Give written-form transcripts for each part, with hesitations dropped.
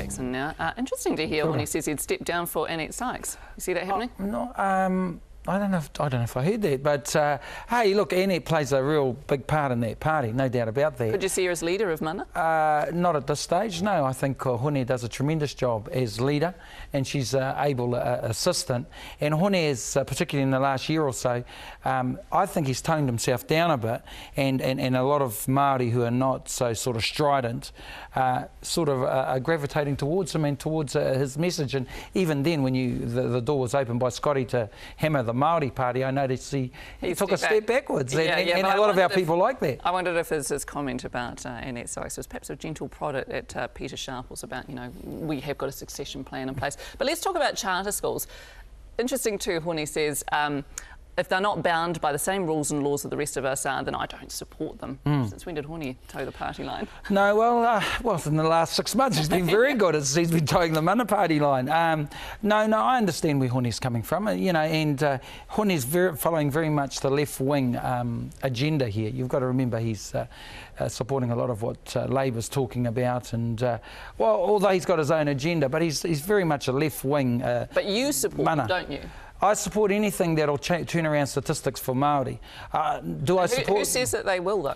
Jackson now. Interesting to hear when he says he'd step down for Annette Sykes. You see that happening? I don't know if I heard that, but hey, look, Annette plays a real big part in that party, no doubt about that. Could you see her as leader of Mana? Not at this stage, no. I think Hone does a tremendous job as leader, and she's able assistant. And Hone is, particularly in the last year or so, I think he's toned himself down a bit, and a lot of Māori who are not so sort of strident are gravitating towards him and towards his message. And even then, when the door was opened by Scotty to hammer the Māori party, I noticed he took a step backwards, and a lot of our people like that. I wondered if his comment about Annette Sykes was perhaps a gentle prod at Peter Sharples about, we have got a succession plan in place. But let's talk about charter schools. Interesting too, Hone says, if they're not bound by the same rules and laws that the rest of us are, then I don't support them. Since when did Hone toe the party line? No, well, in the last 6 months he's been very good. He's been toeing the Mana party line. No, I understand where Hone's coming from, and Hone's following very much the left-wing agenda here. You've got to remember he's supporting a lot of what Labour's talking about, and although he's got his own agenda, but he's very much a left-wing But you support Mana. him, don't you? I support anything that'll turn around statistics for Māori. Who says that they will, though?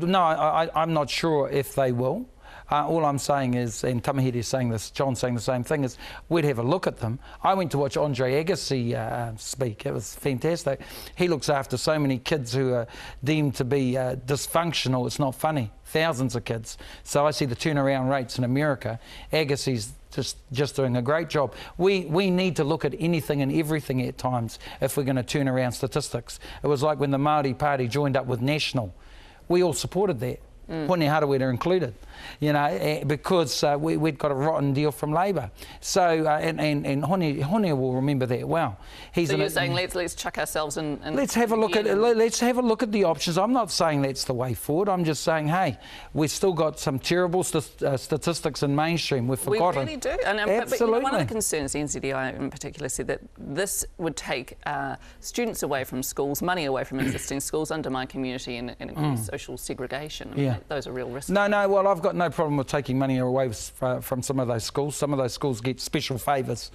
No, I'm not sure if they will. All I'm saying is, and Tamahiri is saying this, John's saying the same thing, is we'd have a look at them. I went to watch Andre Agassi speak. It was fantastic. He looks after so many kids who are deemed to be dysfunctional. It's not funny. Thousands of kids. So I see the turnaround rates in America. Agassi's just doing a great job. We need to look at anything and everything at times if we're going to turn around statistics. It was like when the Māori Party joined up with National. We all supported that. Hone Harawira included, because we'd got a rotten deal from Labour. So, and Hone will remember that well. So you're saying let's chuck ourselves in. Let's have a look at let's have a look at the options. I'm not saying that's the way forward. I'm just saying, hey, we've still got some terrible statistics in mainstream. We've forgotten. We really do. Absolutely. But one of the concerns, the NZDI in particular, said that this would take students away from schools, money away from existing schools, undermine community, and increase social segregation. Those are real risks. No, well, I've got no problem with taking money away from some of those schools. Some of those schools get special favours.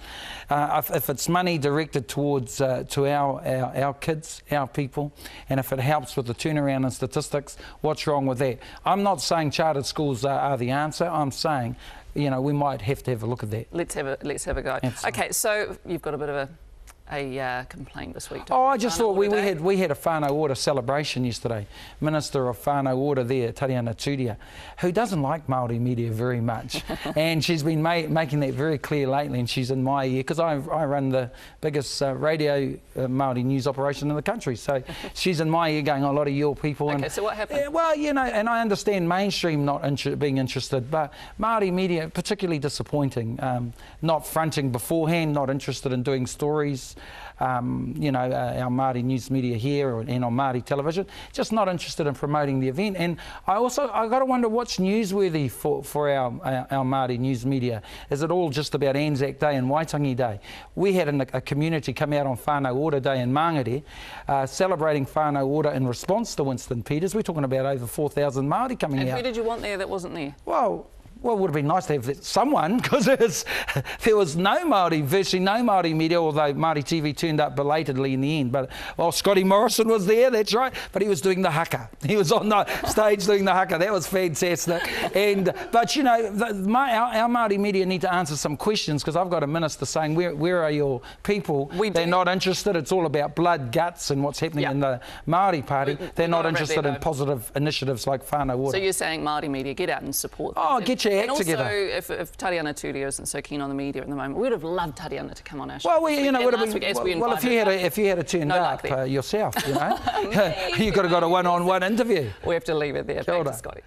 If it's money directed towards to our kids, our people, and if it helps with the turnaround in statistics, what's wrong with that? I'm not saying chartered schools are the answer. I'm saying, we might have to have a look at that. Let's have a go. Absolutely. Okay, so you've got a bit of a complaint this week. I just thought we had a whānau order celebration yesterday. Minister of Whānau Order there, Tariana Turia, who doesn't like Māori media very much, and she's been making that very clear lately. And she's in my ear because I run the biggest radio Māori news operation in the country. So she's in my ear going, a lot of your people. Okay, so what happened? Well, and I understand mainstream not being interested, but Māori media particularly disappointing. Not fronting beforehand, not interested in doing stories. Our Māori news media here and on Māori television, just not interested in promoting the event. And I got to wonder what's newsworthy for our Māori news media. Is it all just about Anzac Day and Waitangi Day? We had a community come out on Whānau Order Day in Mangere, celebrating Whānau Order in response to Winston Peters. We're talking about over 4,000 Māori coming out. And who did you want there that wasn't there? Well, it would have been nice to have someone, because there was virtually no Māori media, although Māori TV turned up belatedly in the end. But Scotty Morrison was there, that's right, but he was doing the haka. He was on the stage doing the haka. That was fantastic. But our Māori media need to answer some questions, because I've got a minister saying, where are your people? They're not interested. It's all about blood, guts, and what's happening in the Māori Party. They're not interested in positive initiatives like Whānau Order. So you're saying Māori media, get out and support them? Oh, get your act together. And also, if Tariana Turia isn't so keen on the media at the moment, we would have loved Tariana to come on our show. Well, if you had turned up yourself, you've got to go to one-on-one interview. We have to leave it there. Back to Scotty.